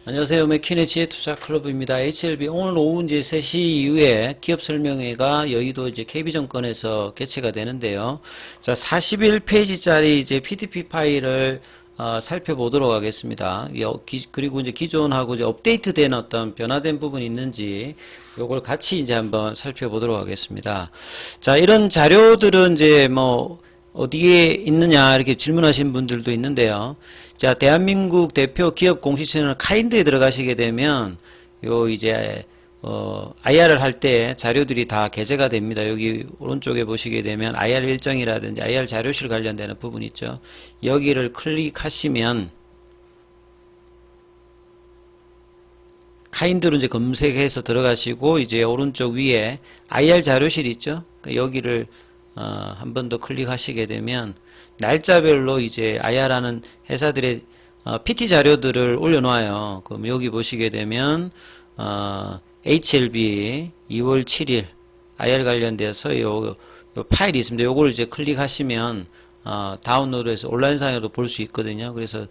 안녕하세요. 맥키네 지혜투자클럽입니다. HLB 오늘 오후 이제 3시 이후에 기업 설명회가 여의도 이제 KB증권에서 개최가 되는데요. 자, 41페이지짜리 이제 PDP 파일을 살펴보도록 하겠습니다. 그리고 이제 기존하고 이제 업데이트된 어떤 변화된 부분이 있는지 요걸 같이 이제 한번 살펴보도록 하겠습니다. 자, 이런 자료들은 이제 뭐 어디에 있느냐 이렇게 질문하신 분들도 있는데요. 자, 대한민국 대표 기업 공식 채널 카인드에 들어가시게 되면 요 이제 IR을 할 때 자료들이 다 게재가 됩니다. 여기 오른쪽에 보시게 되면 IR 일정이라든지 IR 자료실 관련되는 부분 있죠. 여기를 클릭하시면 카인드로 이제 검색해서 들어가시고 이제 오른쪽 위에 IR 자료실 있죠. 여기를 한 번 더 클릭하시게 되면 날짜별로 이제 IR하는 회사들의 PT 자료들을 올려놓아요. 그럼 여기 보시게 되면 HLB 2월 7일 IR 관련돼서 요 파일이 있습니다. 요걸 이제 클릭하시면 다운로드해서 온라인상에도 볼 수 있거든요. 그래서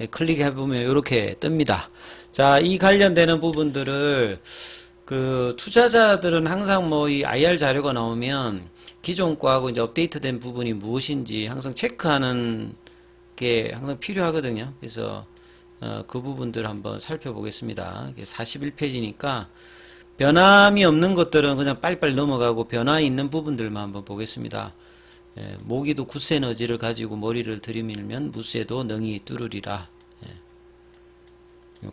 클릭해보면 이렇게 뜹니다. 자, 이 관련되는 부분들을 그 투자자들은 항상 뭐 이 IR 자료가 나오면 기존 거하고 이제 업데이트된 부분이 무엇인지 항상 체크하는 게 항상 필요하거든요. 그래서 그 부분들 한번 살펴보겠습니다. 41페이지니까 변함이 없는 것들은 그냥 빨리빨리 넘어가고 변화 있는 부분들만 한번 보겠습니다. 모기도 굳세너지를 가지고 머리를 들이밀면 무쇠도 능히 뚫으리라.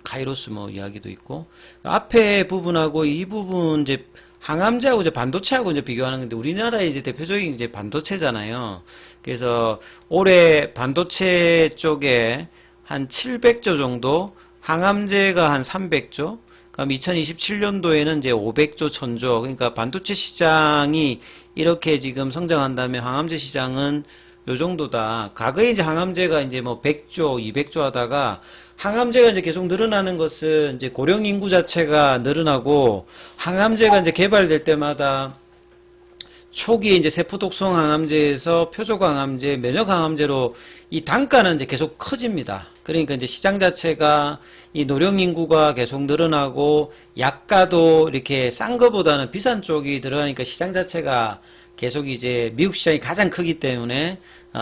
카이로스 뭐 이야기도 있고 앞에 부분하고 이 부분 이제 항암제하고 이제 반도체하고 이제 비교하는 건데 우리나라의 이제 대표적인 이제 반도체잖아요. 그래서 올해 반도체 쪽에 한 700조 정도, 항암제가 한 300조, 그럼 2027년도에는 이제 500조, 1000조. 그러니까 반도체 시장이 이렇게 지금 성장한다면 항암제 시장은 요 정도다. 과거에 이제 항암제가 이제 뭐 100조, 200조 하다가 항암제가 이제 계속 늘어나는 것은 이제 고령 인구 자체가 늘어나고 항암제가 이제 개발될 때마다 초기에 이제 세포독성 항암제에서 표적 항암제, 면역 항암제로 이 단가는 이제 계속 커집니다. 그러니까 이제 시장 자체가 이 노령 인구가 계속 늘어나고 약가도 이렇게 싼 거보다는 비싼 쪽이 들어가니까 시장 자체가 계속 이제 미국 시장이 가장 크기 때문에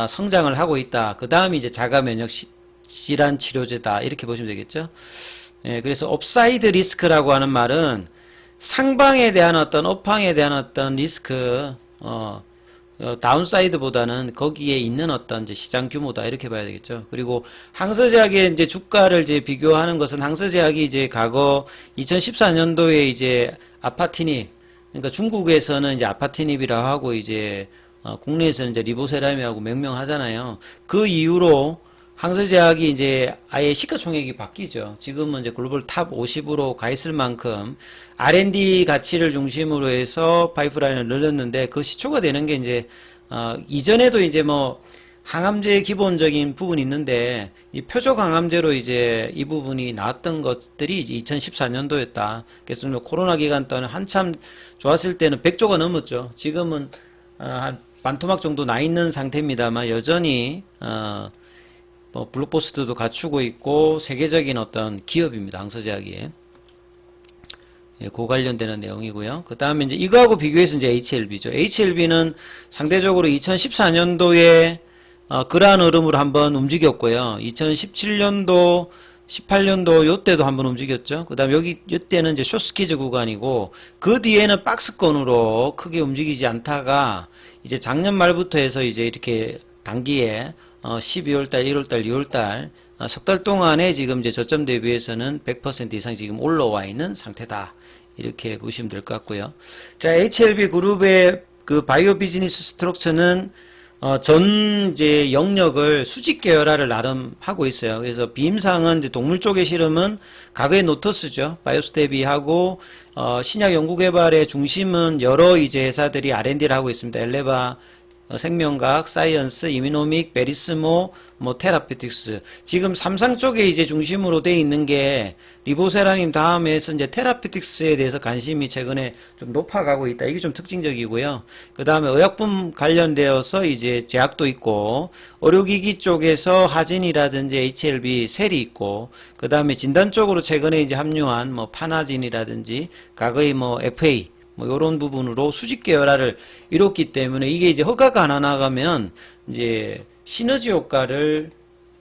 성장을 하고 있다. 그 다음에 이제 자가 면역 질환 치료제다 이렇게 보시면 되겠죠. 그래서 업사이드 리스크라고 하는 말은 상방에 대한 어떤 업황에 대한 어떤 리스크 다운사이드보다는 거기에 있는 어떤 이제 시장 규모다 이렇게 봐야 되겠죠. 그리고 항서제약의 이제 주가를 이제 비교하는 것은 항서제약이 이제 과거 2014년도에 이제 아파티닙, 그러니까 중국에서는 이제 아파티닙이라고 하고 이제 국내에서는 이제 리보세라임이라고 명명하잖아요. 그 이후로 항서제약이 이제 아예 시가총액이 바뀌죠. 지금은 이제 글로벌 탑 50으로 가 있을 만큼 R&D 가치를 중심으로 해서 파이프라인을 늘렸는데 그 시초가 되는 게 이제 이전에도 이제 뭐 항암제의 기본적인 부분이 있는데 이 표적 항암제로 이제 이 부분이 나왔던 것들이 이제 2014년도였다. 그래서 코로나 기간 동안 한참 좋았을 때는 100조가 넘었죠. 지금은 한 반토막 정도 나 있는 상태입니다만 여전히 뭐 블록버스터도 갖추고 있고 세계적인 어떤 기업입니다. 항서제약이. 그 관련되는 내용이고요. 그 다음에 이제 이거하고 비교해서 이제 HLB죠. HLB는 상대적으로 2014년도에 그러한 흐름으로 한번 움직였고요. 2017년도, 18년도 요때도 한번 움직였죠. 그 다음에 요때는 이제 숏스키즈 구간이고 그 뒤에는 박스권으로 크게 움직이지 않다가 이제 작년 말부터 해서 이제 이렇게 단기에 12월달, 1월달, 2월달 석 달 동안에 지금 이제 저점 대비해서는 100% 이상 지금 올라와 있는 상태다. 이렇게 보시면 될 것 같고요. 자, HLB 그룹의 그 바이오 비즈니스 스트럭처는 전 이제 영역을 수직 계열화를 나름 하고 있어요. 그래서 비임상은 이제 동물 쪽의 실험은 과거의 노터스죠. 바이오스텝이하고 신약 연구 개발의 중심은 여러 이제 회사들이 R&D를 하고 있습니다. 엘레바 생명과학, 사이언스, 이미노믹, 베리스모, 뭐 테라피틱스. 지금 삼상 쪽에 이제 중심으로 돼 있는 게 리보세라님 다음에서 이제 테라피틱스에 대해서 관심이 최근에 좀 높아가고 있다. 이게 좀 특징적이고요. 그 다음에 의약품 관련되어서 이제 제약도 있고, 의료기기 쪽에서 하진이라든지 HLB 셀이 있고, 그 다음에 진단 쪽으로 최근에 이제 합류한 뭐 파나진이라든지 과거의 뭐 FA 뭐 요런 부분으로 수직 계열화를 이뤘기 때문에 이게 이제 허가가 하나 나가면 이제 시너지 효과를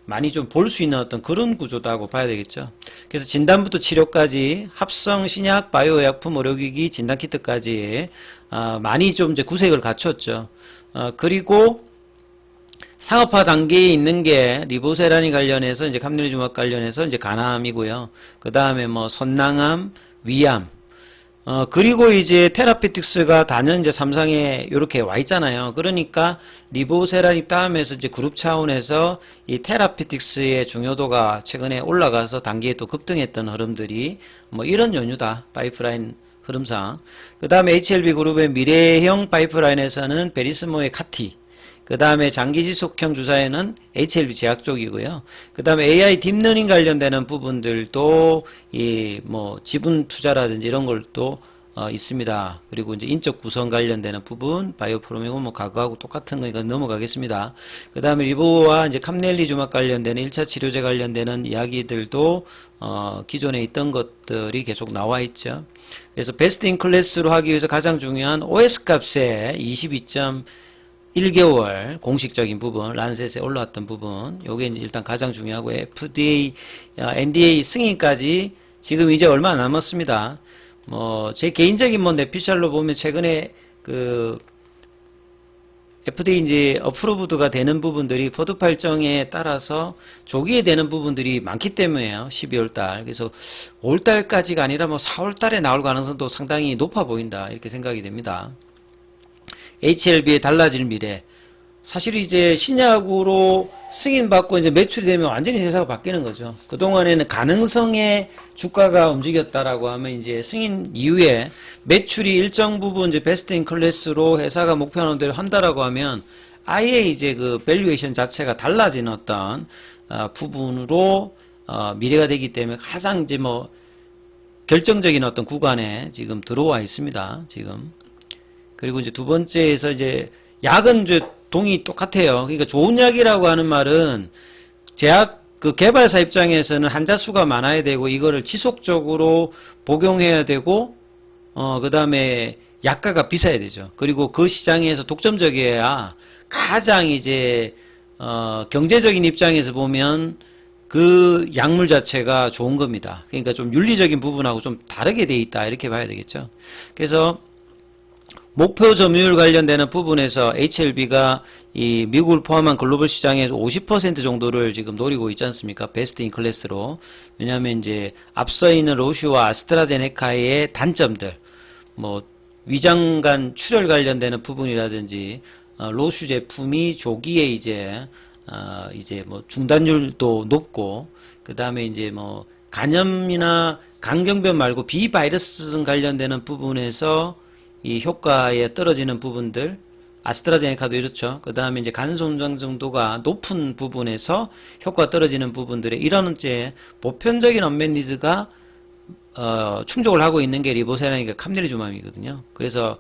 많이 좀 볼 수 있는 어떤 그런 구조다고 봐야 되겠죠. 그래서 진단부터 치료까지 합성 신약, 바이오의약품, 의료기기, 진단키트까지 많이 좀 이제 구색을 갖췄죠. 그리고 상업화 단계에 있는 게 리보세라니 관련해서 이제 감염주막 관련해서 이제 간암이고요. 그 다음에 뭐 선낭암, 위암. 그리고 이제 테라피틱스가 단연 이제 삼상에 이렇게 와 있잖아요. 그러니까 리보세라니 다음에서 이제 그룹 차원에서 이 테라피틱스의 중요도가 최근에 올라가서 단계에 또 급등했던 흐름들이 뭐 이런 연유다. 파이프라인 흐름상. 그 다음에 HLB 그룹의 미래형 파이프라인에서는 베리스모의 카티. 그 다음에 장기지속형 주사에는 HLB 제약 쪽이고요. 그 다음에 AI 딥러닝 관련되는 부분들도 이 뭐 지분 투자라든지 이런 걸 또 있습니다. 그리고 이제 인적 구성 관련되는 부분, 바이오프로밍은 뭐 과거하고 똑같은 거니까 넘어가겠습니다. 그 다음에 리보와 이제 캄넬리주막 관련되는 1차 치료제 관련되는 이야기들도 기존에 있던 것들이 계속 나와 있죠. 그래서 베스트 인 클래스로 하기 위해서 가장 중요한 OS 값의 1개월 공식적인 부분, 란셋에 올라왔던 부분, 요게 일단 가장 중요하고, FDA, NDA 승인까지 지금 이제 얼마 안 남았습니다. 뭐, 제 개인적인 뭐, 내피셜로 보면 최근에 FDA 이제 어프로브드가 되는 부분들이 포드 발정에 따라서 조기에 되는 부분들이 많기 때문에요. 12월 달. 그래서 5월 달까지가 아니라 뭐 4월 달에 나올 가능성도 상당히 높아 보인다. 이렇게 생각이 됩니다. HLB의 달라질 미래. 사실 이제 신약으로 승인받고 이제 매출이 되면 완전히 회사가 바뀌는 거죠. 그동안에는 가능성에 주가가 움직였다라고 하면 이제 승인 이후에 매출이 일정 부분 이제 베스트 인 클래스로 회사가 목표하는 대로 한다라고 하면 아예 이제 그 밸류에이션 자체가 달라진 어떤 부분으로 미래가 되기 때문에 가장 이제 뭐 결정적인 어떤 구간에 지금 들어와 있습니다. 지금. 그리고 이제 두 번째에서 이제 약은 이제 동의 똑같아요. 그러니까 좋은 약이라고 하는 말은 제약 그 개발사 입장에서는 환자 수가 많아야 되고 이거를 지속적으로 복용해야 되고 그다음에 약가가 비싸야 되죠. 그리고 그 시장에서 독점적이어야 가장 이제 경제적인 입장에서 보면 그 약물 자체가 좋은 겁니다. 그러니까 좀 윤리적인 부분하고 좀 다르게 돼 있다 이렇게 봐야 되겠죠. 그래서 목표 점유율 관련되는 부분에서 HLB가 이 미국을 포함한 글로벌 시장에서 50% 정도를 지금 노리고 있지 않습니까? 베스트 인 클래스로. 왜냐하면 이제 앞서 있는 로슈와 아스트라제네카의 단점들, 뭐 위장 간 출혈 관련되는 부분이라든지 로슈 제품이 조기에 이제 뭐 중단율도 높고, 그 다음에 이제 뭐 간염이나 강경변 말고 비바이러스 관련되는 부분에서 이 효과에 떨어지는 부분들, 아스트라제네카도 이렇죠. 그 다음에 이제 간 손상 정도가 높은 부분에서 효과가 떨어지는 부분들에 이런 이제 보편적인 언맷 니드가 충족을 하고 있는 게 리보세라니까 캄넬리주맘이거든요. 그래서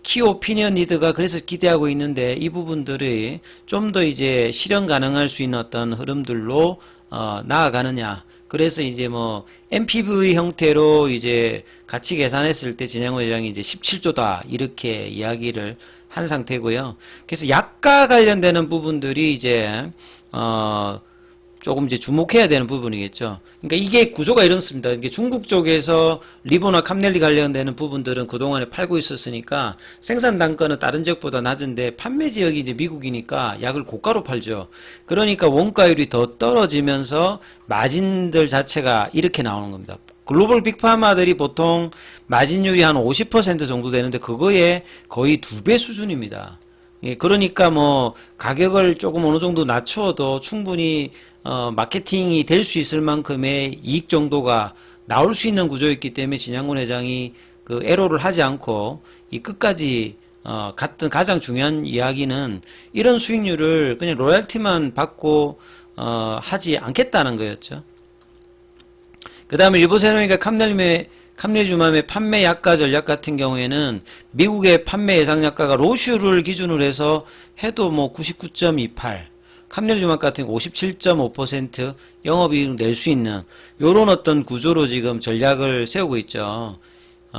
키오피니언 니드가 그래서 기대하고 있는데 이 부분들이 좀 더 이제 실현 가능할 수 있는 어떤 흐름들로 나아가느냐. 그래서 이제 뭐 MPV 형태로 이제 같이 계산했을 때 진양호 회장이 이제 17조다 이렇게 이야기를 한 상태고요. 그래서 약가 관련되는 부분들이 이제 조금 이제 주목해야 되는 부분이겠죠. 그러니까 이게 구조가 이렇습니다. 이게 중국 쪽에서 리보나 캄넬리 관련되는 부분들은 그동안에 팔고 있었으니까 생산 단가는 다른 지역보다 낮은데 판매 지역이 이제 미국이니까 약을 고가로 팔죠. 그러니까 원가율이 더 떨어지면서 마진들 자체가 이렇게 나오는 겁니다. 글로벌 빅파마들이 보통 마진율이 한 50% 정도 되는데 그거에 거의 2배 수준입니다. 예, 그러니까 뭐 가격을 조금 어느 정도 낮춰도 충분히 마케팅이 될 수 있을 만큼의 이익 정도가 나올 수 있는 구조였기 때문에 진양군 회장이 그 애로를 하지 않고 이 끝까지 같은 가장 중요한 이야기는 이런 수익률을 그냥 로열티만 받고 하지 않겠다는 거였죠. 그 다음에 리보세라믹과 캄렐주맘의 판매 약가 전략 같은 경우에는 미국의 판매 예상 약가가 로슈를 기준으로 해서 해도 뭐 99.28, 캄렐주맘 같은 경우 57.5% 영업이익 낼 수 있는 요런 어떤 구조로 지금 전략을 세우고 있죠.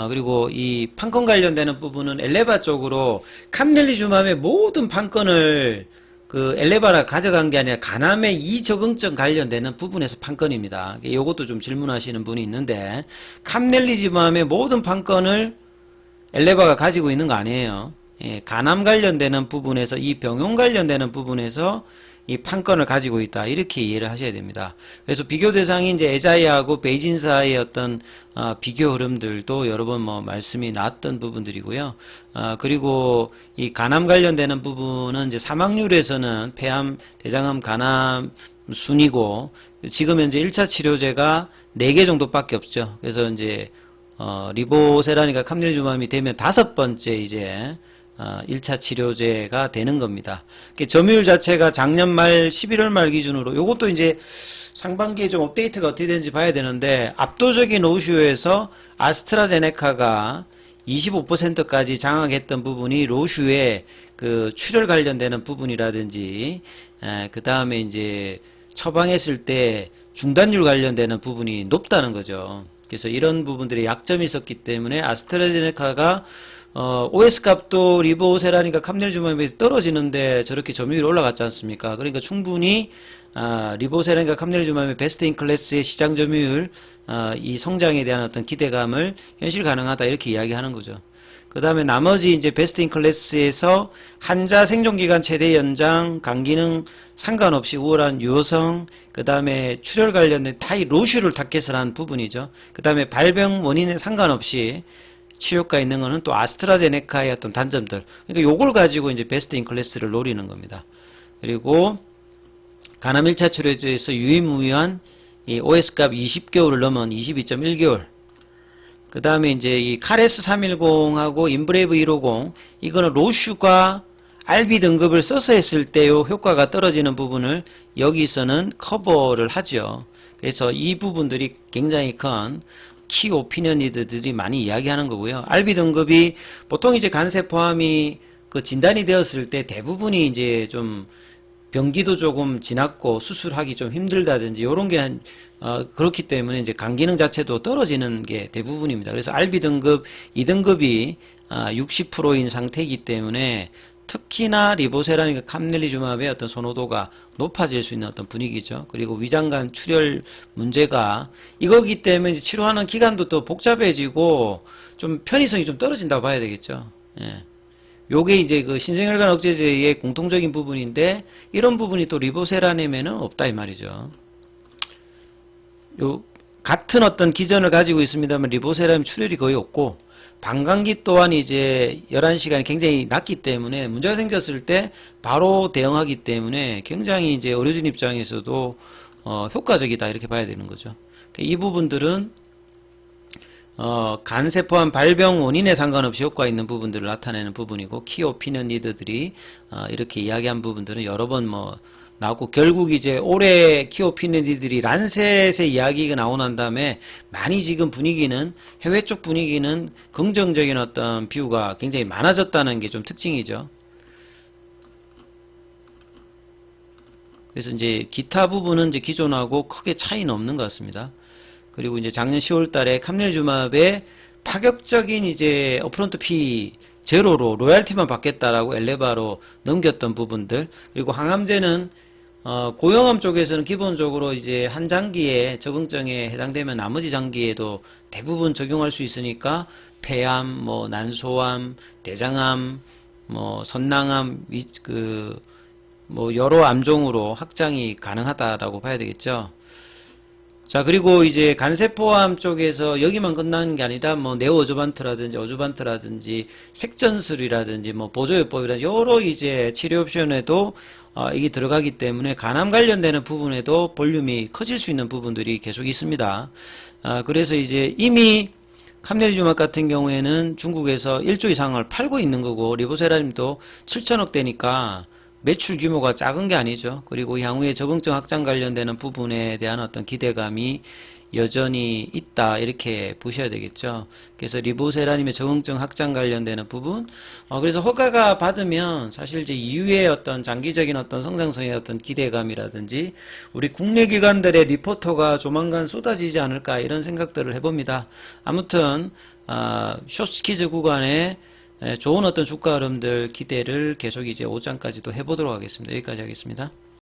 그리고 이 판권 관련되는 부분은 엘레바 쪽으로 캄렐주맘의 모든 판권을 그 엘레바가 가져간 게 아니라 가남의 이적응증 관련되는 부분에서 판권입니다. 이것도 좀 질문하시는 분이 있는데 캄렐리지맘의 모든 판권을 엘레바가 가지고 있는 거 아니에요. 예, 가남 관련되는 부분에서 이 병용 관련되는 부분에서 이 판권을 가지고 있다 이렇게 이해를 하셔야 됩니다. 그래서 비교 대상이 이제 에자이하고 베이진사의 어떤 비교 흐름들도 여러 번 뭐 말씀이 나왔던 부분들이고요. 그리고 이 간암 관련되는 부분은 이제 사망률에서는 폐암, 대장암, 간암 순이고 지금 현재 1차 치료제가 4개 정도밖에 없죠. 그래서 이제 리보세라니까 캄렐주맘이 되면 5번째 이제 1차 치료제가 되는 겁니다. 점유율 자체가 작년 말 11월 말 기준으로 요것도 이제 상반기에 좀 업데이트가 어떻게 되는지 봐야 되는데 압도적인 로슈에서 아스트라제네카가 25%까지 장악했던 부분이 로슈의 그 출혈 관련되는 부분이라든지 그 다음에 이제 처방했을 때 중단율 관련되는 부분이 높다는 거죠. 그래서 이런 부분들이 약점이 있었기 때문에 아스트라제네카가 OS 값도 리보세라니까 캄렐주맘이 떨어지는데 저렇게 점유율이 올라갔지 않습니까? 그러니까 충분히 리보세라니까 캄렐주맘의 베스트 인 클래스의 시장 점유율 이 성장에 대한 어떤 기대감을 현실 가능하다 이렇게 이야기하는 거죠. 그 다음에 나머지 이제 베스트 인 클래스에서 환자 생존기간 최대 연장, 간기능 상관없이 우월한 유효성, 그 다음에 출혈 관련된 타이 로슈를 타겟을 한 부분이죠. 그 다음에 발병 원인에 상관없이 치효과 있는 거는 또 아스트라제네카의 어떤 단점들. 그러니까 요걸 가지고 이제 베스트 인 클래스를 노리는 겁니다. 그리고 간암 1차 치료제에서 유의무유한 이 OS 값 20개월을 넘은 22.1개월. 그 다음에 이제 이 카레스 310하고 인브레이브 150 이거는 로슈가 RB 등급을 써서 했을 때요 효과가 떨어지는 부분을 여기서는 커버를 하죠. 그래서 이 부분들이 굉장히 큰 키 오피니언리드들이 많이 이야기하는 거고요. RB 등급이 보통 이제 간세포암이 그 진단이 되었을 때 대부분이 이제 좀 병기도 조금 지났고 수술하기 좀 힘들다든지 이런 게 그렇기 때문에 이제 간 기능 자체도 떨어지는 게 대부분입니다. 그래서 RB 등급 2등급이 60%인 상태이기 때문에 특히나 리보세라니까 캄렐리주맘의 어떤 선호도가 높아질 수 있는 어떤 분위기죠. 그리고 위장관 출혈 문제가 이거기 때문에 치료하는 기간도 또 복잡해지고 좀 편의성이 좀 떨어진다고 봐야 되겠죠. 예. 요게 이제 그 신생혈관 억제제의 공통적인 부분인데 이런 부분이 또 리보세라님에는 없다 이 말이죠. 요 같은 어떤 기전을 가지고 있습니다만 리보세라님 출혈이 거의 없고 방광기 또한 이제 11시간이 굉장히 낮기 때문에 문제가 생겼을 때 바로 대응하기 때문에 굉장히 이제 의료진 입장에서도 효과적이다 이렇게 봐야 되는 거죠. 이 부분들은 간세포암 발병 원인에 상관없이 효과 있는 부분들을 나타내는 부분이고 키 오피니언 리더들이 이렇게 이야기한 부분들은 여러 번 뭐 나오고 결국 이제 올해 키 오피니언 리더들이 란셋의 이야기가 나오고 난 다음에 많이 지금 분위기는 해외 쪽 분위기는 긍정적인 어떤 뷰가 굉장히 많아졌다는 게 좀 특징이죠. 그래서 이제 기타 부분은 이제 기존하고 크게 차이는 없는 것 같습니다. 그리고 이제 작년 10월 달에 캄렐주맘의 파격적인 이제 어프론트 피 제로로 로얄티만 받겠다라고 엘레바로 넘겼던 부분들, 그리고 항암제는 고형암 쪽에서는 기본적으로 이제 한 장기에 적응증에 해당되면 나머지 장기에도 대부분 적용할 수 있으니까 폐암, 뭐 난소암, 대장암, 뭐 선낭암, 뭐 여러 암종으로 확장이 가능하다라고 봐야 되겠죠. 자, 그리고 이제 간세포암 쪽에서 여기만 끝나는 게 아니라 뭐 네오어주반트라든지 어주반트라든지 색전술이라든지 뭐 보조요법이라든지 여러 이제 치료 옵션에도 이게 들어가기 때문에 간암 관련되는 부분에도 볼륨이 커질 수 있는 부분들이 계속 있습니다. 그래서 이제 이미 캄레리주맛 같은 경우에는 중국에서 1조 이상을 팔고 있는 거고, 리보세라님도 7천억 대니까 매출 규모가 작은 게 아니죠. 그리고 향후에 적응증 확장 관련되는 부분에 대한 어떤 기대감이 여전히 있다, 이렇게 보셔야 되겠죠. 그래서 리보세라님의 적응증 확장 관련되는 부분, 그래서 허가가 받으면 사실 이제 이후에 어떤 장기적인 어떤 성장성의 어떤 기대감이라든지 우리 국내 기관들의 리포터가 조만간 쏟아지지 않을까, 이런 생각들을 해봅니다. 아무튼 쇼스키즈 구간에 좋은 어떤 주가 흐름들 기대를 계속 이제 오전까지도 해보도록 하겠습니다. 여기까지 하겠습니다.